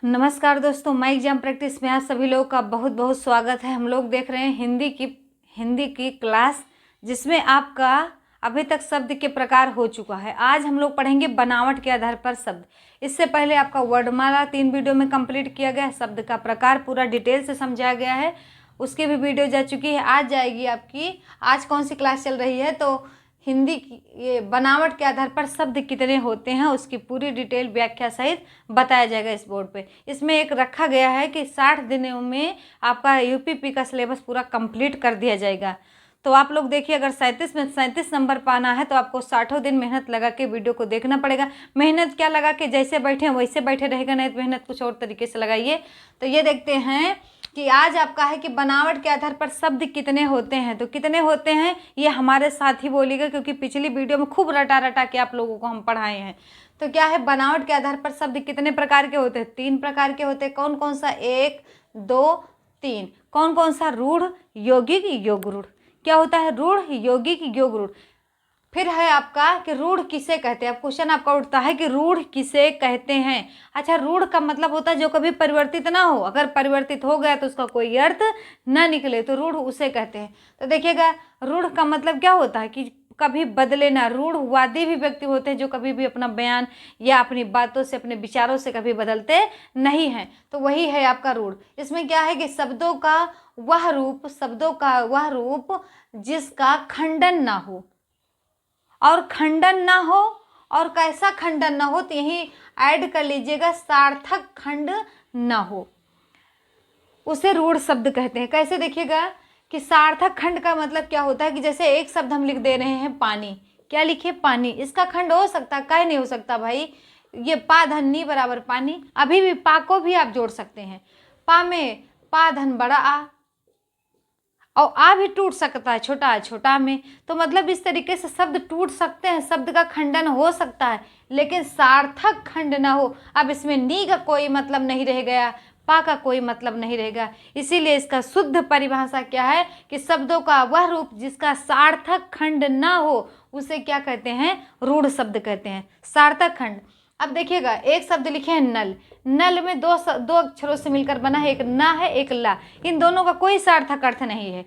नमस्कार दोस्तों, मैं एग्जाम प्रैक्टिस में आप सभी लोगों का बहुत बहुत स्वागत है। हम लोग देख रहे हैं हिंदी की क्लास, जिसमें आपका अभी तक शब्द के प्रकार हो चुका है। आज हम लोग पढ़ेंगे बनावट के आधार पर शब्द। इससे पहले आपका वर्णमाला 3 वीडियो में कंप्लीट किया गया है। शब्द का प्रकार पूरा डिटेल से समझाया गया है, उसकी भी वीडियो जा चुकी है। आज जाएगी आपकी। आज कौन सी क्लास चल रही है तो हिंदी की ये बनावट के आधार पर शब्द कितने होते हैं उसकी पूरी डिटेल व्याख्या सहित बताया जाएगा इस बोर्ड पे। इसमें एक रखा गया है कि 60 दिनों में आपका यूपीपी का सिलेबस पूरा कंप्लीट कर दिया जाएगा। तो आप लोग देखिए, अगर 37 में 37 नंबर पाना है तो आपको 60 दिन मेहनत लगा के वीडियो को देखना पड़ेगा। मेहनत क्या लगा के जैसे बैठे हैं वैसे बैठे रहेगा, नहीं तो मेहनत कुछ और तरीके से लगाइए। तो ये देखते हैं कि आज आपका है कि बनावट के आधार पर शब्द कितने होते हैं। तो कितने होते हैं ये हमारे साथ ही बोलिएगा, क्योंकि पिछली वीडियो में खूब रटा रटा के आप लोगों को हम पढ़ाए हैं। तो क्या है, बनावट के आधार पर शब्द कितने प्रकार के होते हैं? 3 प्रकार के होते हैं। कौन कौन सा? 1, 2, 3। कौन कौन सा? रूढ़, यौगिक, योग रूढ़। क्या होता है? रूढ़, यौगिक, योग रूढ़। फिर है आपका कि रूढ़ किसे कहते हैं। अब क्वेश्चन आपका उठता है कि रूढ़ किसे कहते हैं। अच्छा, रूढ़ का मतलब होता है जो कभी परिवर्तित ना हो। अगर परिवर्तित हो गया तो उसका कोई अर्थ ना निकले, तो रूढ़ उसे कहते हैं। तो देखिएगा, रूढ़ का मतलब क्या होता है कि कभी बदले ना। रूढ़वादी भी व्यक्ति होते हैं जो कभी भी अपना बयान या अपनी बातों से, अपने विचारों से कभी बदलते नहीं हैं। तो वही है आपका रूढ़। इसमें क्या है कि शब्दों का वह रूप जिसका खंडन ना हो, और खंडन ना हो, और कैसा खंडन ना हो, तो यही ऐड कर लीजिएगा, सार्थक खंड ना हो, उसे रूढ़ शब्द कहते हैं। कैसे? देखिएगा कि सार्थक खंड का मतलब क्या होता है कि जैसे एक शब्द हम लिख दे रहे हैं पानी। क्या लिखे? पानी। इसका खंड हो सकता? काहे नहीं हो सकता भाई। ये पा धन नी बराबर पानी। अभी भी पा को भी आप जोड़ सकते हैं। पा में पा धन बड़ा आ, और आ भी टूट सकता है, छोटा आ छोटा में। तो मतलब इस तरीके से शब्द टूट सकते हैं, शब्द का खंडन हो सकता है, लेकिन सार्थक खंड ना हो। अब इसमें नी का कोई मतलब नहीं रह गया, पा का कोई मतलब नहीं रहेगा। इसीलिए इसका शुद्ध परिभाषा क्या है कि शब्दों का वह रूप जिसका सार्थक खंड ना हो उसे क्या कहते हैं? रूढ़ शब्द कहते हैं, सार्थक खंड। अब देखिएगा, एक शब्द लिखे हैं नल। नल में दो अक्षरों से मिलकर बना है, एक ना है, एक ला। इन दोनों का कोई सार्थक अर्थ नहीं है।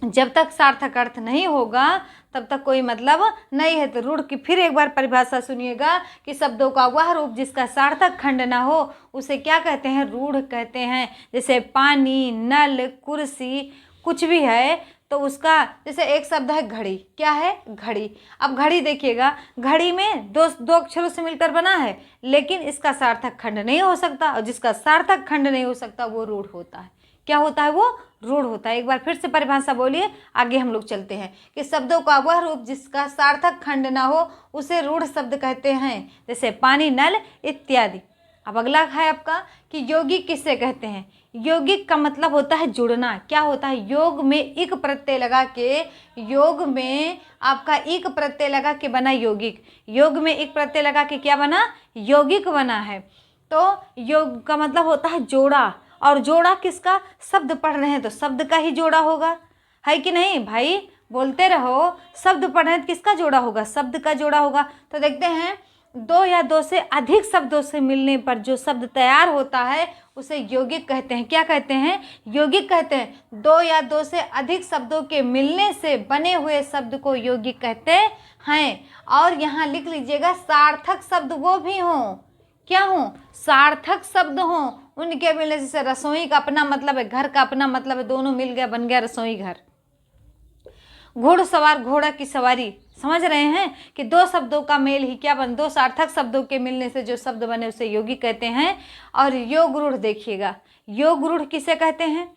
जब तक सार्थक अर्थ नहीं होगा तब तक कोई मतलब नहीं है। तो रूढ़ की फिर एक बार परिभाषा सुनिएगा कि शब्दों का वह रूप जिसका सार्थक खंड ना हो उसे क्या कहते हैं? रूढ़ कहते हैं। जैसे पानी, नल, कुर्सी, कुछ भी है तो उसका, जैसे एक शब्द है घड़ी। क्या है? घड़ी। अब घड़ी देखिएगा, घड़ी में दो अक्षरों से मिलकर बना है, लेकिन इसका सार्थक खंड नहीं हो सकता, और जिसका सार्थक खंड नहीं हो सकता वो रूढ़ होता है। क्या होता है? वो रूढ़ होता है। एक बार फिर से परिभाषा बोलिए, आगे हम लोग चलते हैं कि शब्दों का वह रूप जिसका सार्थक खंड ना हो उसे रूढ़ शब्द कहते हैं, जैसे पानी, नल इत्यादि। अब अगला है आपका कि यौगिक किसे कहते हैं। यौगिक का मतलब होता है जुड़ना। क्या होता है? योग में इक प्रत्यय लगा के, योग में आपका इक प्रत्यय लगा के बना यौगिक। योग में इक प्रत्यय लगा के क्या बना? यौगिक बना है। तो योग का मतलब होता है जोड़ा, और जोड़ा किसका? शब्द पढ़ रहे हैं तो शब्द का ही जोड़ा होगा, है कि नहीं भाई? बोलते रहो। शब्द पढ़ रहे हैं तो किसका जोड़ा होगा? शब्द का जोड़ा होगा। तो देखते हैं, 2 या 2 से अधिक शब्दों से मिलने पर जो शब्द तैयार होता है उसे यौगिक कहते हैं। क्या कहते हैं? यौगिक कहते हैं। 2 या 2 से अधिक शब्दों के मिलने से बने हुए शब्द को यौगिक कहते हैं। और यहाँ लिख लीजिएगा, सार्थक शब्द वो भी हों। क्या हों? सार्थक शब्द हों। उनके मिलने से, जैसे रसोई का अपना मतलब है, घर का अपना मतलब है, दोनों मिल गया, बन गया रसोई घर। घुड़सवार, घोड़ा की सवारी। समझ रहे हैं कि 2 शब्दों का मेल ही क्या बन, 2 सार्थक शब्दों के मिलने से जो शब्द बने उसे यौगिक कहते हैं। और योग रूढ़ देखिएगा, योग रूढ़ किसे कहते हैं?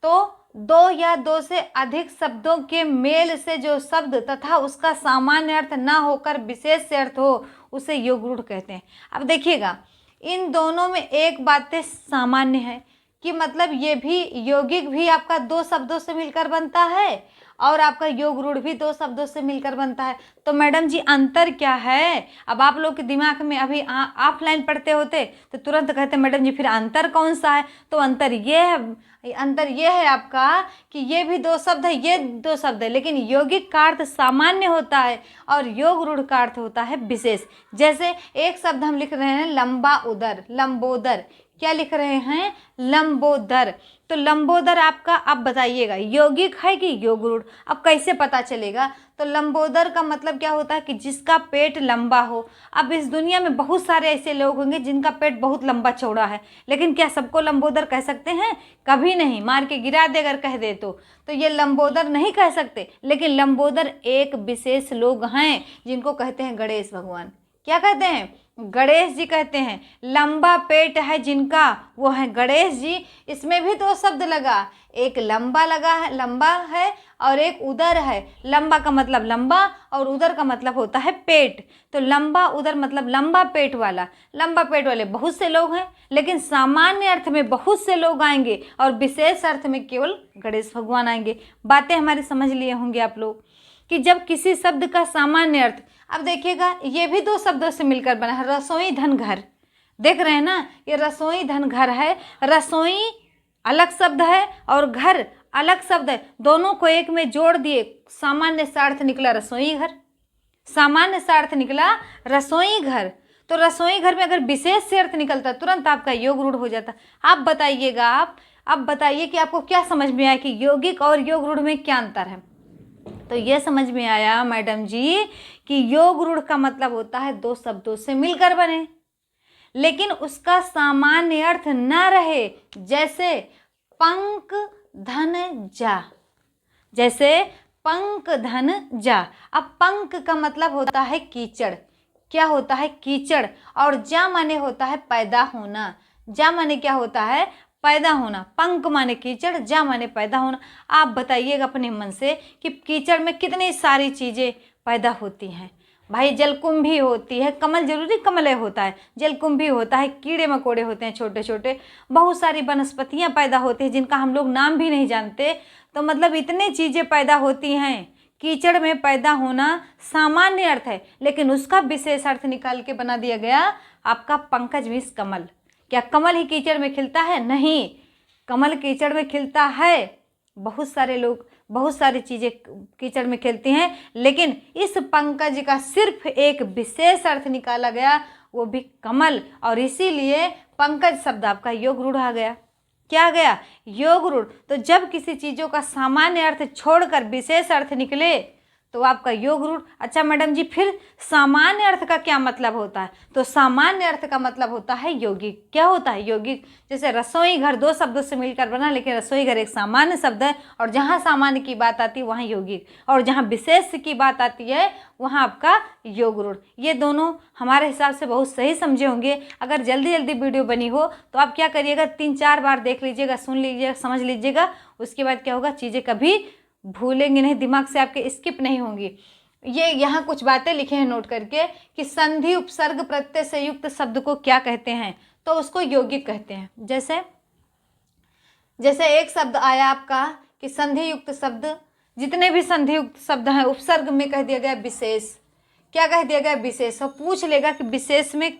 तो 2 या 2 से अधिक शब्दों के मेल से जो शब्द तथा उसका सामान्य अर्थ ना होकर विशेष से अर्थ हो उसे योग रूढ़ कहते हैं। अब देखिएगा, इन दोनों में एक बातें सामान्य है कि मतलब ये भी यौगिक भी आपका 2 शब्दों से मिलकर बनता है, और आपका योग रूढ़ भी दो शब्दों से मिलकर बनता है। तो मैडम जी अंतर क्या है? अब आप लोग के दिमाग में अभी ऑफलाइन पढ़ते होते तो तुरंत कहते मैडम जी फिर अंतर कौन सा है? तो अंतर ये है आपका कि ये भी दो शब्द है, ये दो शब्द है, लेकिन यौगिक का अर्थ सामान्य होता है और योग रूढ़ का अर्थ होता है विशेष। जैसे एक शब्द हम लिख रहे हैं लंबा उदर, लंबोदर, क्या लिख रहे हैं? लंबोदर। तो लंबोदर आपका, अब बताइएगा यौगिक है कि योग रूढ़? अब कैसे पता चलेगा? तो लंबोदर का मतलब क्या होता है कि जिसका पेट लंबा हो। अब इस दुनिया में बहुत सारे ऐसे लोग होंगे जिनका पेट बहुत लंबा चौड़ा है, लेकिन क्या सबको लंबोदर कह सकते हैं? कभी नहीं। मार के गिरा दे अगर कह दे तो ये लंबोदर नहीं कह सकते। लेकिन लंबोदर एक विशेष लोग हैं जिनको कहते हैं गणेश भगवान। क्या कहते हैं? गणेश जी कहते हैं। लंबा पेट है जिनका, वो है गणेश जी। इसमें भी दो शब्द लगा, एक लंबा लगा है, लंबा है, और एक उदर है। लंबा का मतलब लंबा और उदर का मतलब होता है पेट। तो लंबा उदर मतलब लंबा पेट वाला। लंबा पेट वाले बहुत से लोग हैं, लेकिन सामान्य अर्थ में बहुत से लोग आएंगे और विशेष अर्थ में केवल गणेश भगवान आएंगे। बातें हमारी समझ लिए होंगे आप लोग कि जब किसी शब्द का सामान्य अर्थ, अब देखिएगा ये भी दो शब्दों से मिलकर बना है। रसोई धन घर, देख रहे हैं ना, ये रसोई धन घर है। रसोई अलग शब्द है और घर अलग शब्द है, दोनों को एक में जोड़ दिए, सामान्य सा अर्थ निकला रसोई घर। सामान्य सा अर्थ निकला रसोई घर। तो रसोई घर में अगर विशेष से अर्थ निकलता तुरंत आपका योग रूढ़ हो जाता। आप बताइएगा, आप अब बताइए कि आपको क्या समझ में आया कि यौगिक और योग रूढ़ में क्या अंतर है? तो ये समझ में आया मैडम जी कि योग रूढ़ का मतलब होता है दो शब्दों से मिलकर बने, लेकिन उसका सामान्य अर्थ न रहे। जैसे पंक धन जा, जैसे पंक धन जा। अब पंक का मतलब होता है कीचड़। क्या होता है? कीचड़। और जा माने होता है पैदा होना। जा माने क्या होता है? पैदा होना। पंक माने कीचड़, जा माने पैदा होना। आप बताइएगा अपने मन से कि कीचड़ में कितनी सारी चीज़ें पैदा होती हैं। भाई जलकुंभी होती है, कमल जरूरी कमल होता है, जलकुंभी होता है, कीड़े मकोड़े होते हैं छोटे छोटे, बहुत सारी वनस्पतियां पैदा होती हैं जिनका हम लोग नाम भी नहीं जानते। तो मतलब इतनी चीज़ें पैदा होती हैं। कीचड़ में पैदा होना सामान्य अर्थ है, लेकिन उसका विशेष अर्थ निकाल के बना दिया गया आपका पंकज मीन्स कमल। क्या कमल ही कीचड़ में खिलता है? नहीं, कमल कीचड़ में खिलता है। बहुत सारे लोग, बहुत सारी चीज़ें कीचड़ में खिलती हैं, लेकिन इस पंकज का सिर्फ एक विशेष अर्थ निकाला गया, वो भी कमल। और इसीलिए पंकज शब्द आपका योग रूढ़ आ गया। क्या आ गया? योग रूढ़। तो जब किसी चीज़ों का सामान्य अर्थ छोड़कर विशेष अर्थ निकले तो आपका योग रूढ़। अच्छा मैडम जी फिर सामान्य अर्थ का क्या मतलब होता है? तो सामान्य अर्थ का मतलब होता है यौगिक। क्या होता है? यौगिक। जैसे रसोई घर दो शब्दों से मिलकर बना, लेकिन रसोई घर एक सामान्य शब्द है, और जहाँ सामान्य की बात आती है वहाँ यौगिक, और जहाँ विशेष की बात आती है वहाँ आपका योग रूढ़। ये दोनों हमारे हिसाब से बहुत सही समझे होंगे। अगर जल्दी जल्दी वीडियो बनी हो तो आप क्या करिएगा, 3-4 बार देख लीजिएगा, सुन लीजिएगा, समझ लीजिएगा। उसके बाद क्या होगा, चीज़ें कभी भूलेंगे नहीं, दिमाग से आपके स्किप नहीं होंगी। ये यहाँ कुछ बातें लिखे हैं नोट करके कि संधि उपसर्ग प्रत्यय से युक्त शब्द को क्या कहते हैं? तो उसको यौगिक कहते हैं। जैसे एक शब्द आया आपका कि संधि युक्त शब्द, जितने भी संधि युक्त शब्द हैं उपसर्ग में कह दिया गया विशेष। क्या कह दिया गया? विशेष। और पूछ लेगा कि विशेष में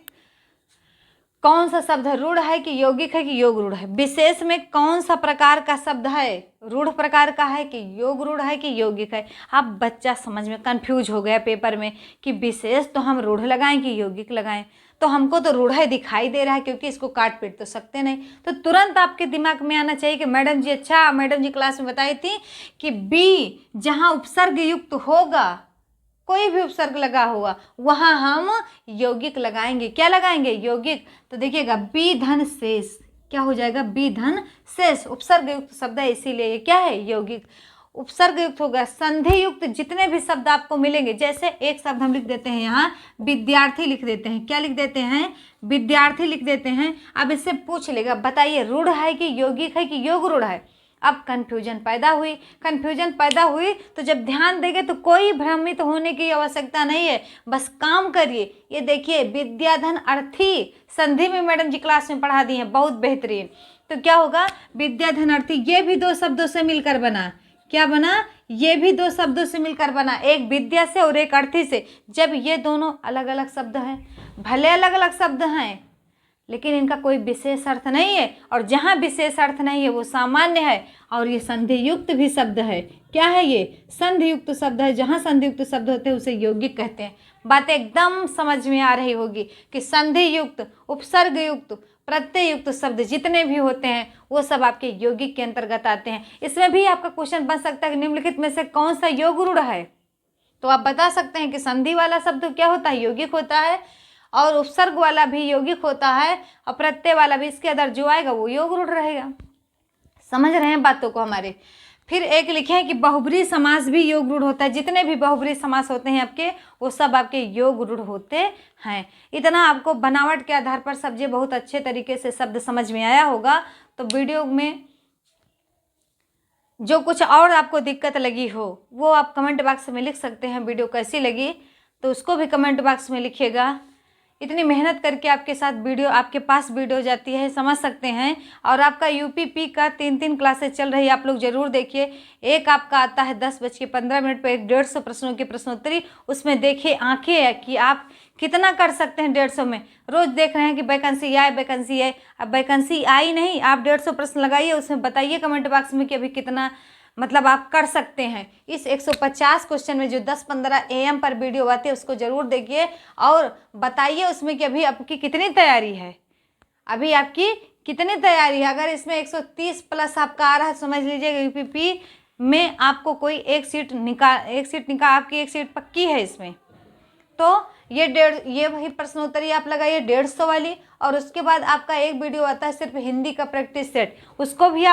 कौन सा शब्द है, रूढ़ है कि यौगिक है कि योग रूढ़ है? विशेष में कौन सा प्रकार का शब्द है, रूढ़ प्रकार का है कि योग रूढ़ है कि यौगिक है? अब बच्चा समझ में कंफ्यूज हो गया पेपर में कि विशेष तो हम रूढ़ लगाएं कि यौगिक लगाएं। तो हमको तो रूढ़ है दिखाई दे रहा है, क्योंकि इसको काट पीट तो सकते नहीं। तो तुरंत आपके दिमाग में आना चाहिए कि मैडम जी, अच्छा मैडम जी क्लास में बताई थी कि बी जहाँ उपसर्ग युक्त होगा, कोई भी उपसर्ग लगा होगा, वहां हम यौगिक लगाएंगे। क्या लगाएंगे? यौगिक। तो देखिएगा बी धन शेष, क्या हो जाएगा? बी धन शेष। उपसर्ग युक्त शब्द है, इसीलिए ये क्या है? यौगिक। उपसर्ग युक्त होगा। संधि युक्त जितने भी शब्द आपको मिलेंगे, जैसे एक शब्द हम लिख देते हैं यहाँ विद्यार्थी लिख देते हैं। क्या लिख देते हैं? विद्यार्थी लिख देते हैं। अब इससे पूछ लेगा बताइए रूढ़ है कि यौगिक है कि योग रूढ़ है? अब कन्फ्यूजन पैदा हुई। तो जब ध्यान देंगे तो कोई भ्रमित होने की आवश्यकता नहीं है, बस काम करिए। ये देखिए विद्याधन अर्थी संधि में मैडम जी क्लास में पढ़ा दी है, बहुत बेहतरीन। तो क्या होगा? विद्याधन अर्थी, ये भी दो शब्दों से मिलकर बना। क्या बना, ये भी दो शब्दों से मिलकर बना, एक विद्या से और एक अर्थी से। जब ये दोनों अलग अलग शब्द हैं, भले अलग अलग शब्द हैं लेकिन इनका कोई विशेष अर्थ नहीं है, और जहाँ विशेष अर्थ नहीं है वो सामान्य है, और ये संधि युक्त भी शब्द है। क्या है ये, संधि युक्त शब्द है। जहाँ संधि युक्त शब्द होते हैं उसे यौगिक कहते हैं। बात एकदम समझ में आ रही होगी कि संधि युक्त, उपसर्ग युक्त, प्रत्यय युक्त शब्द जितने भी होते हैं वो सब आपके यौगिक के अंतर्गत आते हैं। इसमें भी आपका क्वेश्चन बन सकता है कि निम्नलिखित में से कौन सा योग रूढ़ है, तो आप बता सकते हैं कि संधि वाला शब्द क्या होता है, यौगिक होता है, और उपसर्ग वाला भी यौगिक होता है, और प्रत्यय वाला भी, इसके अंदर जो आएगा वो योग रूढ़ रहेगा। समझ रहे हैं बातों को हमारे। फिर एक लिखे हैं कि बहुब्री समास भी योग रूढ़ होता है। जितने भी बहुब्री समास होते हैं आपके, वो सब आपके योग रूढ़ होते हैं। इतना आपको बनावट के आधार पर सब्जी बहुत अच्छे तरीके से शब्द समझ में आया होगा। तो वीडियो में जो कुछ और आपको दिक्कत लगी हो वो आप कमेंट बॉक्स में लिख सकते हैं। वीडियो कैसी लगी तो उसको भी कमेंट बॉक्स में लिखिएगा। इतनी मेहनत करके आपके साथ वीडियो, आपके पास वीडियो जाती है, समझ सकते हैं। और आपका यूपीपी का 3 क्लासेस चल रही है, आप लोग ज़रूर देखिए। एक आपका आता है 10:15 पर, एक 150 प्रश्नों की प्रश्नोत्तरी, उसमें देखिए आंखें कि आप कितना कर सकते हैं 150 में। रोज़ देख रहे हैं कि वैकेंसी आए, वैकेंसी है, अब वैकेंसी आई नहीं, आप 150 प्रश्न लगाइए, उसमें बताइए कमेंट बॉक्स में कि अभी कितना मतलब आप कर सकते हैं। इस 150 क्वेश्चन में जो 10-15 AM पर वीडियो आती है उसको ज़रूर देखिए और बताइए उसमें कि अभी आपकी कितनी तैयारी है, अभी आपकी कितनी तैयारी है। अगर इसमें 130 प्लस आपका आ रहा है, समझ लीजिएगा यूपीपी में आपको कोई एक सीट निकाल, आपकी एक सीट पक्की है इसमें। तो ये वही प्रश्नोत्तरी आप लगाइए 150 वाली, और उसके बाद आपका एक वीडियो आता है सिर्फ हिंदी का प्रैक्टिस सेट, उसको भी आप